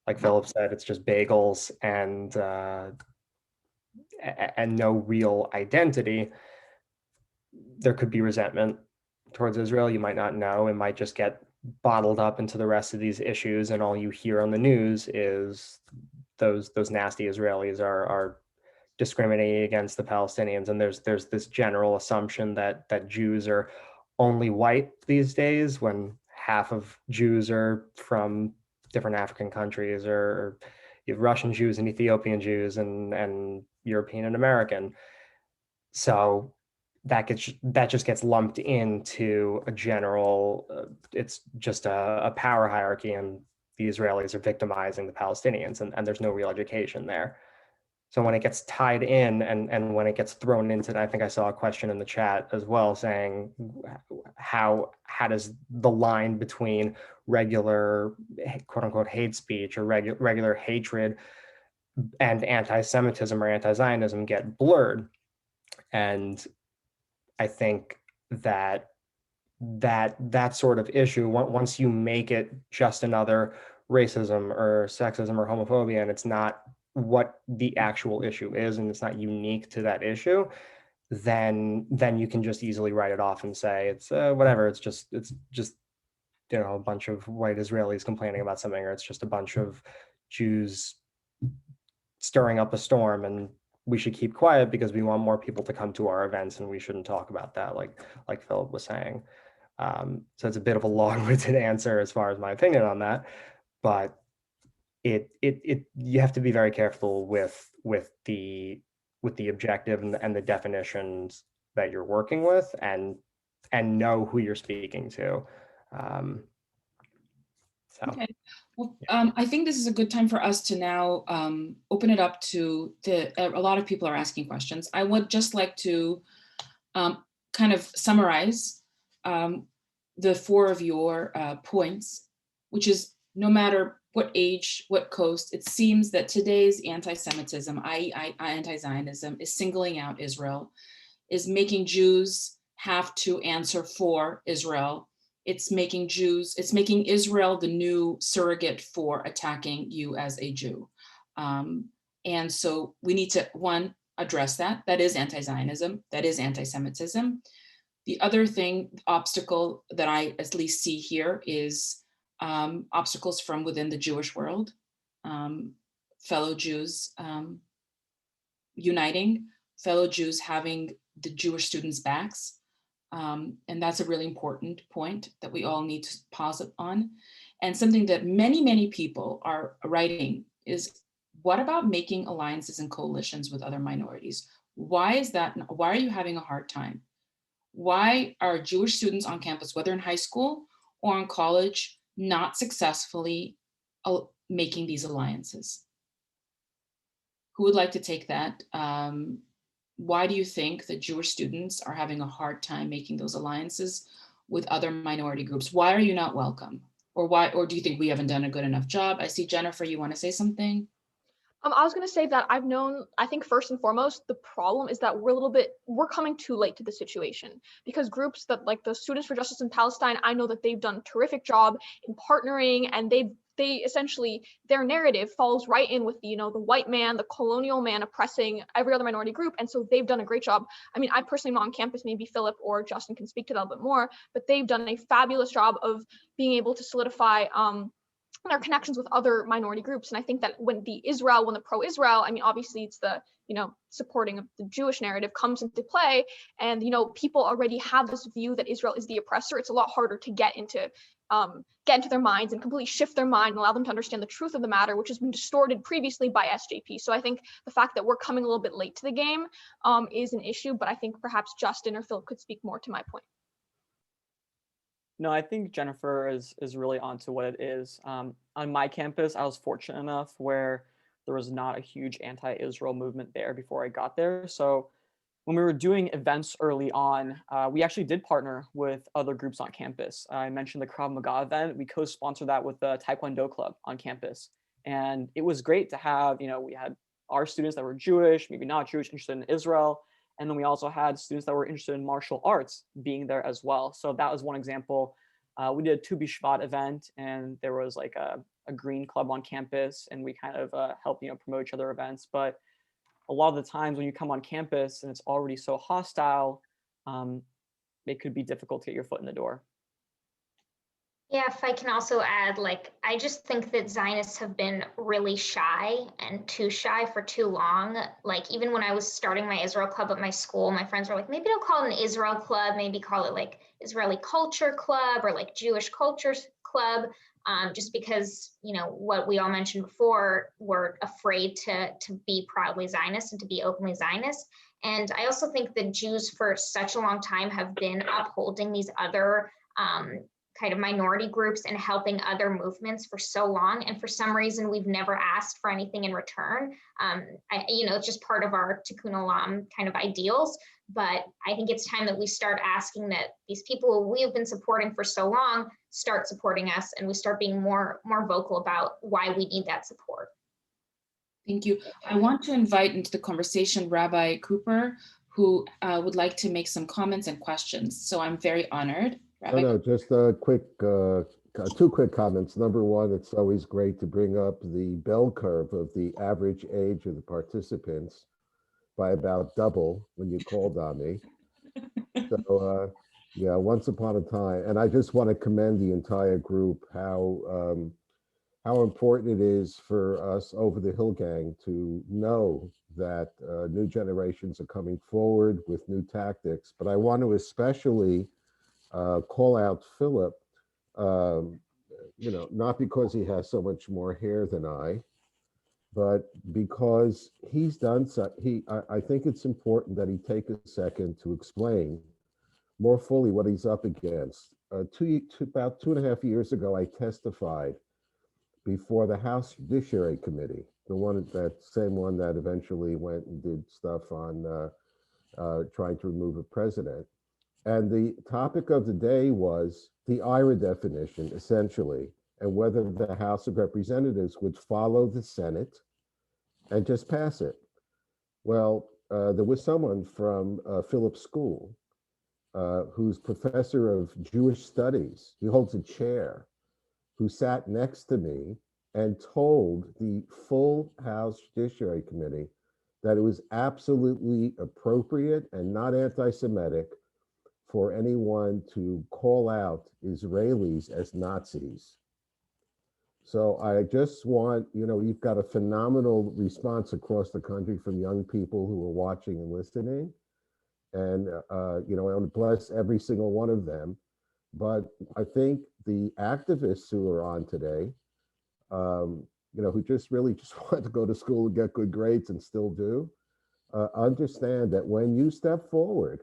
like Philip said, it's just bagels and no real identity, there could be resentment towards Israel. You might not know. It might just get bottled up into the rest of these issues, and all you hear on the news is those nasty Israelis are discriminating against the Palestinians, and there's this general assumption that Jews are only white these days, when half of Jews are from different African countries, or you have Russian Jews and Ethiopian Jews and European and American. So that just gets lumped into a general, it's just a power hierarchy, and the Israelis are victimizing the Palestinians, and there's no real education there. So when it gets tied in and when it gets thrown into, and I think I saw a question in the chat as well saying, how does the line between regular quote unquote hate speech or regular hatred and anti-Semitism or anti-Zionism get blurred? And I think that sort of issue, once you make it just another racism or sexism or homophobia, and it's not what the actual issue is, and it's not unique to that issue, then you can just easily write it off and say it's whatever. It's just a bunch of white Israelis complaining about something, or it's just a bunch of Jews stirring up a storm, and we should keep quiet because we want more people to come to our events, and we shouldn't talk about that, like Philip was saying. So it's a bit of a long-winded answer as far as my opinion on that, but you have to be very careful with the objective and the definitions that you're working with, and know who you're speaking to. Okay. Well, I think this is a good time for us to now open it up to a lot of people are asking questions. I would just like to kind of summarize the four of your points, which is no matter what age, what coast. It seems that today's anti-Semitism, i.e. anti-Zionism, is singling out Israel, is making Jews have to answer for Israel. It's making Israel the new surrogate for attacking you as a Jew. And so we need to, one, address that. That is anti-Zionism, that is anti-Semitism. The other thing, obstacle that I at least see here is obstacles from within the Jewish world, fellow Jews uniting, fellow Jews having the Jewish students' backs. And that's a really important point that we all need to pause on. And something that many, many people are writing is, what about making alliances and coalitions with other minorities? Why is that? Why are you having a hard time? Why are Jewish students on campus, whether in high school or in college, not successfully making these alliances? Who would like to take that? Why do you think that Jewish students are having a hard time making those alliances with other minority groups? Why are you not welcome? Or do you think we haven't done a good enough job? I see Jennifer, you want to say something? I was going to say that I think first and foremost, the problem is that we're coming too late to the situation, because groups that like the Students for Justice in Palestine, I know that they've done a terrific job in partnering, and they essentially, their narrative falls right in with the white man, the colonial man oppressing every other minority group. And so they've done a great job. I mean, I personally am not on campus, maybe Philip or Justin can speak to that a bit more, but they've done a fabulous job of being able to solidify their connections with other minority groups. And I think that when the pro-Israel, I mean, obviously it's the, supporting of the Jewish narrative comes into play. And, people already have this view that Israel is the oppressor. It's a lot harder to get into their minds and completely shift their mind and allow them to understand the truth of the matter, which has been distorted previously by SJP. So I think the fact that we're coming a little bit late to the game is an issue, but I think perhaps Justin or Philip could speak more to my point. No, I think Jennifer is really onto what it is. On my campus, I was fortunate enough where there was not a huge anti-Israel movement there before I got there. So when we were doing events early on, we actually did partner with other groups on campus. I mentioned the Krav Maga event. We co-sponsored that with the Taekwondo Club on campus. And it was great to have, we had our students that were Jewish, maybe not Jewish, interested in Israel. And then we also had students that were interested in martial arts being there as well. So that was one example. We did a Tu B'Shvat event, and there was like a green club on campus, and we kind of helped, promote each other events. But a lot of the times when you come on campus and it's already so hostile, it could be difficult to get your foot in the door. Yeah, if I can also add, I just think that Zionists have been really shy and too shy for too long. Even when I was starting my Israel club at my school, my friends were like, maybe don't call it an Israel club, maybe call it Israeli Culture Club or Jewish Culture Club, just because, what we all mentioned before, we're afraid to be proudly Zionist and to be openly Zionist. And I also think that Jews for such a long time have been upholding these other kind of minority groups and helping other movements for so long. And for some reason, we've never asked for anything in return. It's just part of our Tikkun Olam kind of ideals. But I think it's time that we start asking that these people we have been supporting for so long start supporting us, and we start being more vocal about why we need that support. Thank you. I want to invite into the conversation Rabbi Cooper, who would like to make some comments and questions. So I'm very honored. No, just a quick, two quick comments. Number one, it's always great to bring up the bell curve of the average age of the participants by about double when you called on me. So yeah, once upon a time, and I just want to commend the entire group how important it is for us over the Hill Gang to know that new generations are coming forward with new tactics. But I want to especially call out Philip, not because he has so much more hair than I, but because he's done so. I think it's important that he take a second to explain more fully what he's up against. About 2.5 years ago, I testified before the House Judiciary Committee, that same one that eventually went and did stuff on trying to remove a president. And the topic of the day was the IRA definition, essentially, and whether the House of Representatives would follow the Senate and just pass it. Well, there was someone from Phillips School who's professor of Jewish studies. He holds a chair, who sat next to me and told the full House Judiciary Committee that it was absolutely appropriate and not anti-Semitic for anyone to call out Israelis as Nazis. So I just want, you've got a phenomenal response across the country from young people who are watching and listening. And, I want to bless every single one of them. But I think the activists who are on today, who just really just want to go to school and get good grades and still do, understand that when you step forward,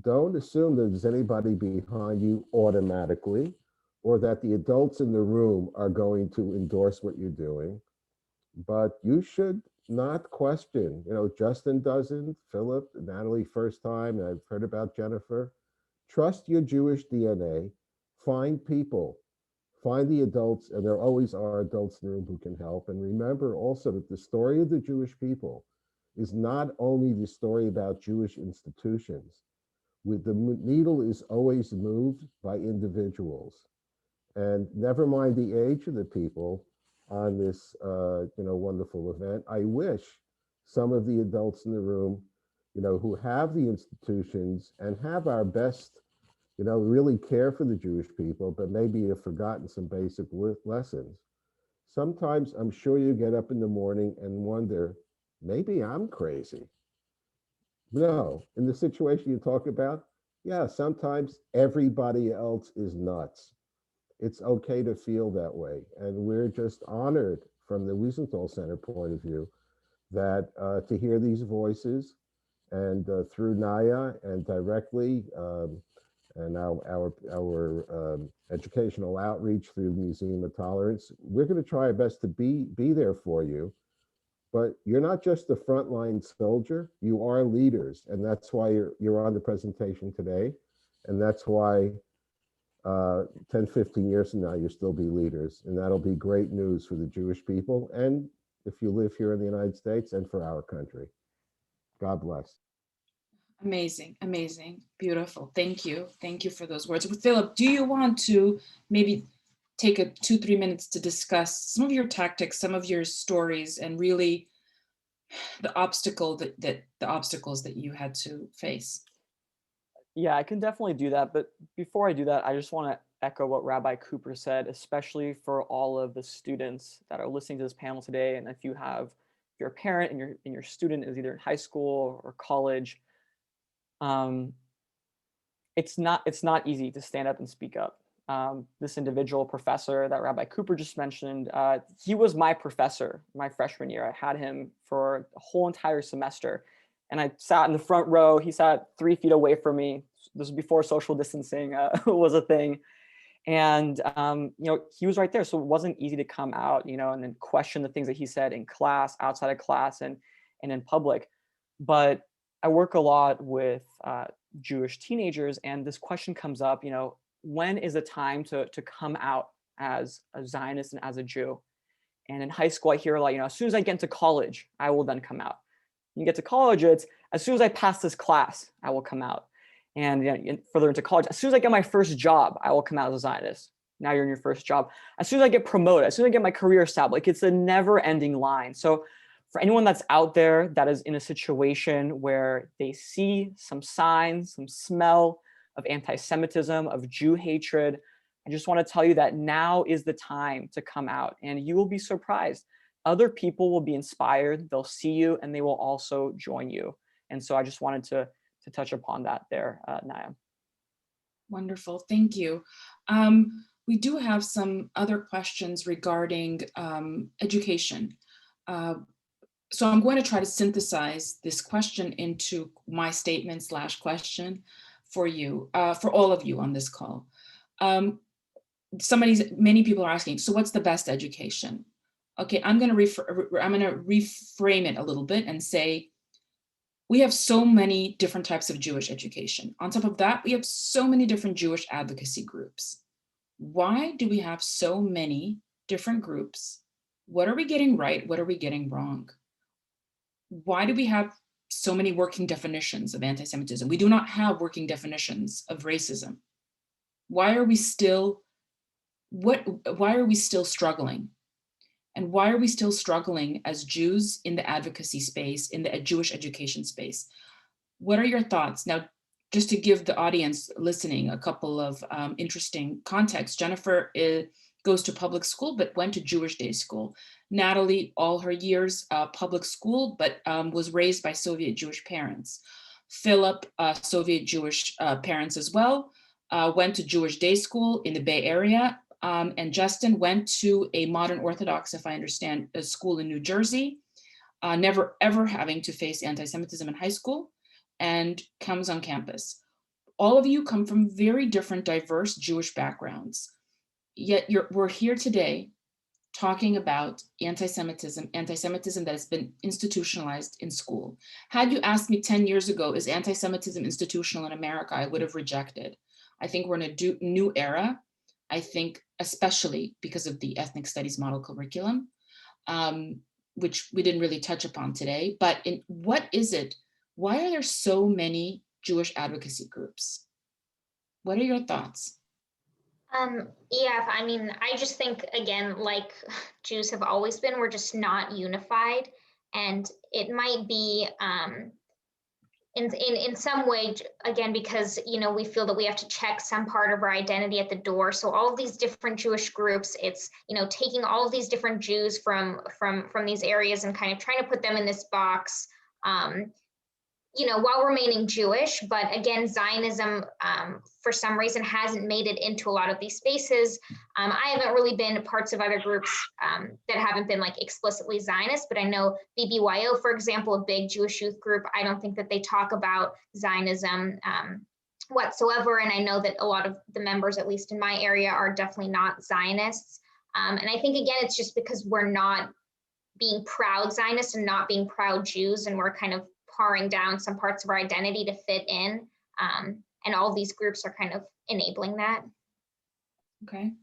don't assume that there's anybody behind you automatically, or that the adults in the room are going to endorse what you're doing. But you should not question. Justin doesn't, Philip, Natalie, first time, I've heard about Jennifer. Trust your Jewish DNA, find people, find the adults, and there always are adults in the room who can help. And remember also that the story of the Jewish people is not only the story about Jewish institutions. The needle is always moved by individuals. And never mind the age of the people on this wonderful event. I wish some of the adults in the room, who have the institutions and have our best, really care for the Jewish people, but maybe have forgotten some basic lessons. Sometimes I'm sure you get up in the morning and wonder, maybe I'm crazy. No, in the situation you talk about, yeah, sometimes everybody else is nuts. It's okay to feel that way. And we're just honored from the Wiesenthal Center point of view that to hear these voices, and through Naya and directly, and our educational outreach through the Museum of Tolerance, we're going to try our best to be there for you. But you're not just the frontline soldier, you are leaders. And that's why you're on the presentation today. And that's why 10, 15 years from now, you'll still be leaders. And that'll be great news for the Jewish people. And if you live here in the United States, and for our country. God bless. Amazing, amazing, beautiful. Thank you. Thank you for those words. Philip, do you want to maybe take 2-3 minutes to discuss some of your tactics, some of your stories, and really the obstacles that you had to face? Yeah, I can definitely do that. But before I do that, I just want to echo what Rabbi Cooper said, especially for all of the students that are listening to this panel today. And if you're a parent and your student is either in high school or college, it's not easy to stand up and speak up. This individual professor that Rabbi Cooper just mentioned, he was my professor my freshman year. I had him for a whole entire semester. And I sat in the front row. He sat 3 feet away from me. This was before social distancing was a thing. And, he was right there. So it wasn't easy to come out, and then question the things that he said in class, outside of class, and in public. But I work a lot with Jewish teenagers, and this question comes up, when is the time to come out as a Zionist and as a Jew? And in high school, I hear a lot, as soon as I get into college, I will then come out. You get to college, it's as soon as I pass this class, I will come out. And further into college, as soon as I get my first job, I will come out as a Zionist. Now you're in your first job. As soon as I get promoted, as soon as I get my career established, it's a never-ending line. So for anyone that's out there that is in a situation where they see some signs, some smell of anti-Semitism, of Jew hatred, I just want to tell you that now is the time to come out, and you will be surprised. Other people will be inspired, they'll see you, and they will also join you. And so I just wanted to touch upon that there, Naya. Wonderful, thank you. We do have some other questions regarding education. So I'm going to try to synthesize this question into my statement / question for you, for all of you on this call. Many people are asking, so what's the best education? Okay, I'm going to reframe it a little bit and say, we have so many different types of Jewish education. On top of that, we have so many different Jewish advocacy groups. Why do we have so many different groups? What are we getting right? What are we getting wrong? Why do we have so many working definitions of anti-Semitism? We do not have working definitions of racism. Why are we still, why are we still struggling? And why are we still struggling as Jews in the advocacy space, in the Jewish education space? What are your thoughts? Now, just to give the audience listening a couple of interesting context, Jennifer goes to public school, but went to Jewish day school. Natalie, all her years public school, but was raised by Soviet Jewish parents. Philip, Soviet Jewish parents as well, went to Jewish day school in the Bay Area. And Justin went to a modern Orthodox, if I understand, a school in New Jersey, never ever having to face anti-Semitism in high school, and comes on campus. All of you come from very different, diverse Jewish backgrounds, yet we're here today talking about anti-Semitism that has been institutionalized in school. Had you asked me 10 years ago, is anti-Semitism institutional in America, I would have rejected. I think we're in a new era. I think especially because of the ethnic studies model curriculum, which we didn't really touch upon today, but what is it? Why are there so many Jewish advocacy groups? What are your thoughts? Yeah, I mean, I just think, again, like Jews have always been, we're just not unified. And it might be in some way, again, because, you know, we feel that we have to check some part of our identity at the door. So all of these different Jewish groups, it's, you know, taking all of these different Jews from these areas and kind of trying to put them in this box, you know, while remaining Jewish. But again, Zionism, for some reason, hasn't made it into a lot of these spaces. I haven't really been parts of other groups that haven't been like explicitly Zionist, but I know BBYO, for example, a big Jewish youth group, I don't think that they talk about Zionism whatsoever. And I know that a lot of the members, at least in my area, are definitely not Zionists. And I think, again, it's just because we're not being proud Zionists and not being proud Jews, and we're kind of paring down some parts of our identity to fit in. And all these groups are kind of enabling that. Okay.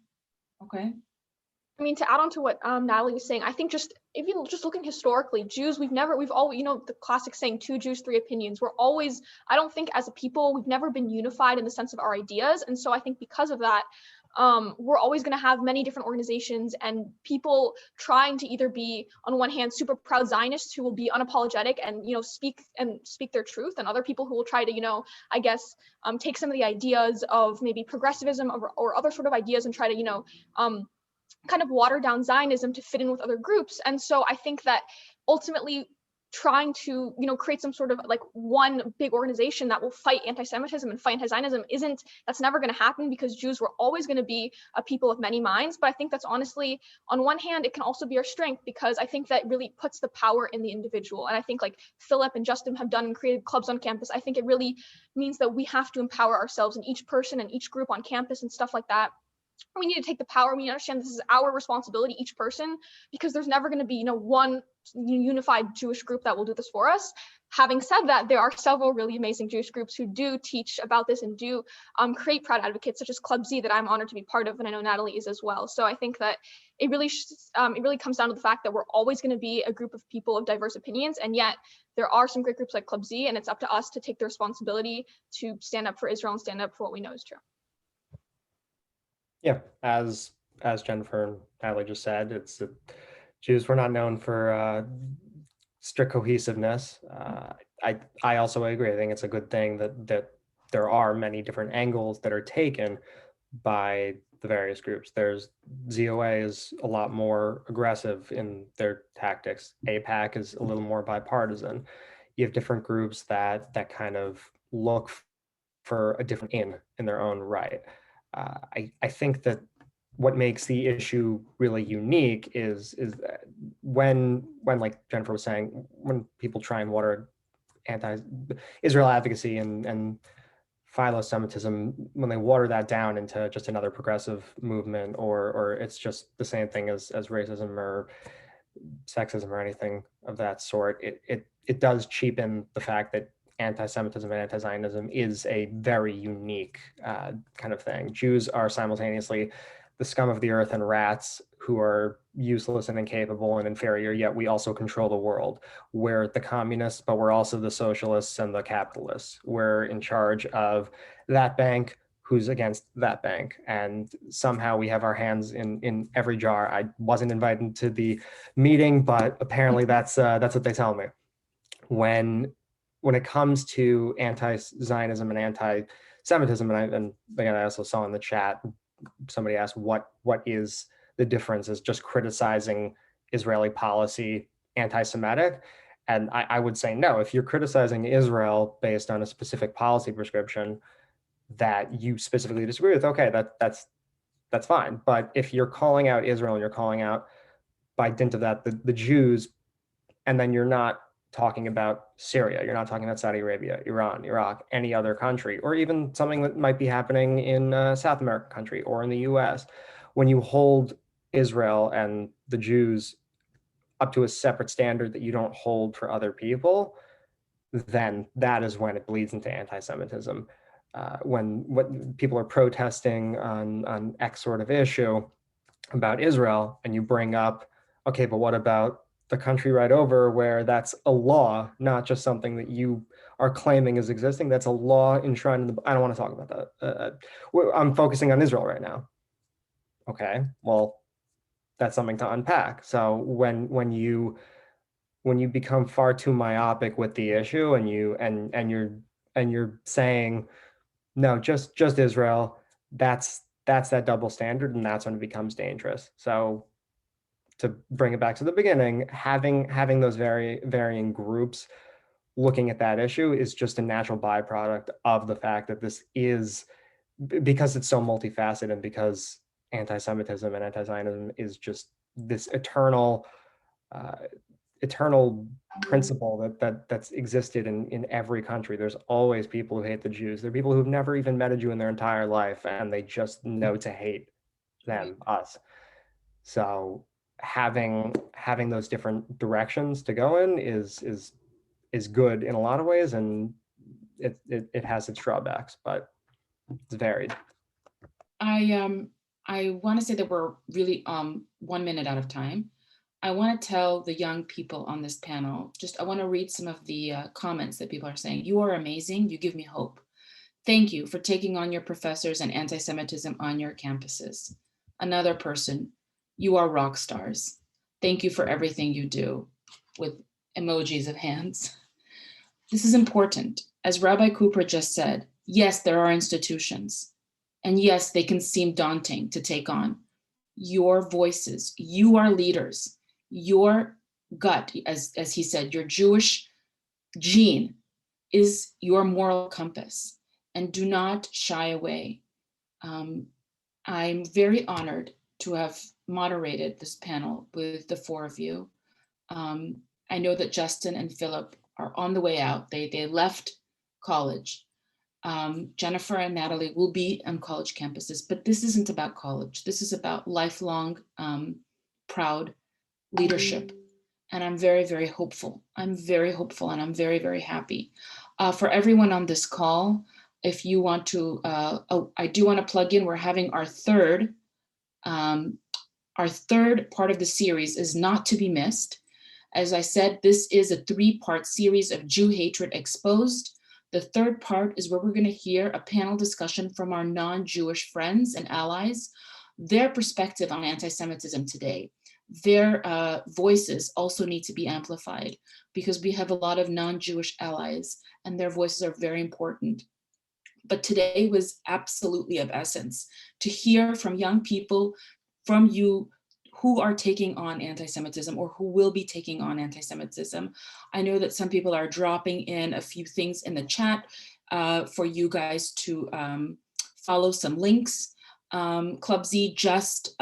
I mean, to add on to what Natalie was saying, I think just if you just looking historically, Jews, we've always, you know, the classic saying, 2 Jews, 3 opinions. We're always, I don't think as a people, we've never been unified in the sense of our ideas. And so I think because of that, we're always going to have many different organizations and people trying to either be, on one hand, super proud Zionists who will be unapologetic and, you know, speak their truth, and other people who will try to, you know, I guess, take some of the ideas of maybe progressivism or other sort of ideas and try to, you know, kind of water down Zionism to fit in with other groups. And so I think that ultimately trying to, you know, create some sort of like one big organization that will fight anti-Semitism and fight anti-Zionism that's never going to happen, because Jews were always going to be a people of many minds. But I think that's honestly, on one hand, it can also be our strength, because I think that really puts the power in the individual. And I think like Philip and Justin have done and created clubs on campus, I think it really means that we have to empower ourselves in each person and each group on campus and stuff like that. We need to take the power. We understand this is our responsibility, each person, because there's never going to be, you know, one unified Jewish group that will do this for us. Having said that, there are several really amazing Jewish groups who do teach about this and do create proud advocates, such as Club Z, that I'm honored to be part of, and I know Natalie is as well. So I think that it really comes down to the fact that we're always going to be a group of people of diverse opinions, and yet there are some great groups like Club Z, and it's up to us to take the responsibility to stand up for Israel and stand up for what we know is true. Yeah, as Jennifer and Natalie just said, it's Jews were not known for strict cohesiveness. I also agree. I think it's a good thing that there are many different angles that are taken by the various groups. There's ZOA is a lot more aggressive in their tactics. APAC is a little more bipartisan. You have different groups that kind of look for a different in their own right. I think that what makes the issue really unique is that when like Jennifer was saying, when people try and water anti-Israel advocacy and philo-Semitism, when they water that down into just another progressive movement, or it's just the same thing as racism or sexism or anything of that sort, it does cheapen the fact that anti-Semitism and anti-Zionism is a very unique kind of thing. Jews are simultaneously the scum of the earth and rats who are useless and incapable and inferior, yet we also control the world. We're the communists, but we're also the socialists and the capitalists. We're in charge of that bank who's against that bank. And somehow we have our hands in every jar. I wasn't invited to the meeting, but apparently that's what they tell me. When it comes to anti-Zionism and anti-Semitism, and again, I also saw in the chat, somebody asked what is the difference? Is just criticizing Israeli policy anti-Semitic? And I would say no. If you're criticizing Israel based on a specific policy prescription that you specifically disagree with, okay, that's fine. But if you're calling out Israel and you're calling out by dint of that the Jews, and then you're not talking about Syria, you're not talking about Saudi Arabia, Iran, Iraq, any other country, or even something that might be happening in a South American country or in the US, when you hold Israel and the Jews up to a separate standard that you don't hold for other people, then that is when it bleeds into anti-Semitism. When people are protesting on X sort of issue about Israel, and you bring up, okay, but what about the country right over where that's a law, not just something that you are claiming is existing. That's a law enshrined in the, I don't want to talk about that. I'm focusing on Israel right now. Okay, well, that's something to unpack. So when you become far too myopic with the issue and you're saying, no, just Israel, that's that double standard, and that's when it becomes dangerous. So to bring it back to the beginning, having those varying groups looking at that issue is just a natural byproduct of the fact that this is, because it's so multifaceted, and because anti-Semitism and anti-Zionism is just this eternal principle that's existed in every country. There's always people who hate the Jews. There are people who've never even met a Jew in their entire life, and they just know to hate them, us. So having those different directions to go in is good in a lot of ways, and it has its drawbacks, but it's varied. I want to say that we're really 1 minute out of time. I want to tell the young people on this panel, I want to read some of the comments that people are saying. You are amazing. You give me hope. Thank you for taking on your professors and anti-Semitism on your campuses. Another person, you are rock stars. Thank you for everything you do, with emojis of hands. This is important. As Rabbi Cooper just said, yes, there are institutions. And yes, they can seem daunting to take on. Your voices, you are leaders. Your gut, as he said, your Jewish gene is your moral compass, and do not shy away. I'm very honored to have moderated this panel with the four of you. I know that Justin and Philip are on the way out. They left college. Jennifer and Natalie will be on college campuses, but this isn't about college. This is about lifelong, proud leadership. And I'm very, very hopeful. I'm very hopeful, and I'm very, very happy. For everyone on this call, if you want to, I do want to plug in, we're having our third part of the series is not to be missed. As I said, this is a 3-part series of Jew hatred exposed. The third part is where we're going to hear a panel discussion from our non-Jewish friends and allies, their perspective on anti-Semitism today. Their voices also need to be amplified, because we have a lot of non-Jewish allies and their voices are very important. But today was absolutely of essence to hear from young people, from you, who are taking on anti-Semitism or who will be taking on anti-Semitism. I know that some people are dropping in a few things in the chat for you guys to follow some links. Club Z just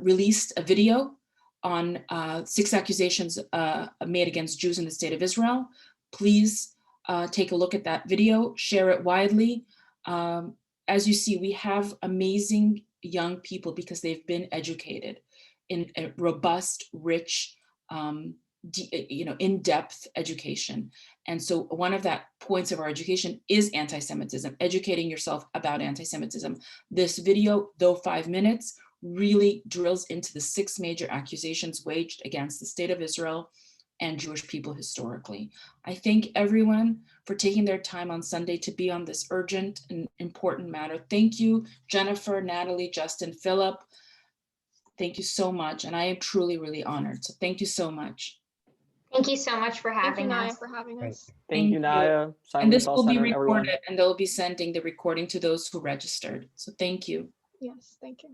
released a video on 6 accusations made against Jews in the state of Israel. Please take a look at that video, share it widely. As you see, we have amazing young people because they've been educated in a robust, rich, in-depth education. And so one of that points of our education is anti-Semitism, educating yourself about anti-Semitism. This video, though 5 minutes, really drills into the 6 major accusations waged against the state of Israel and Jewish people historically. I thank everyone for taking their time on Sunday to be on this urgent and important matter. Thank you, Jennifer, Natalie, Justin, Philip. Thank you so much. And I am truly, really honored. So thank you so much. Thank you so much for Thank you, having Naya, us. for having Thank us. Thank you, Naya, And Simon this will be Center, and everyone. recorded, and they'll be sending the recording to those who registered. So thank you. Yes, thank you.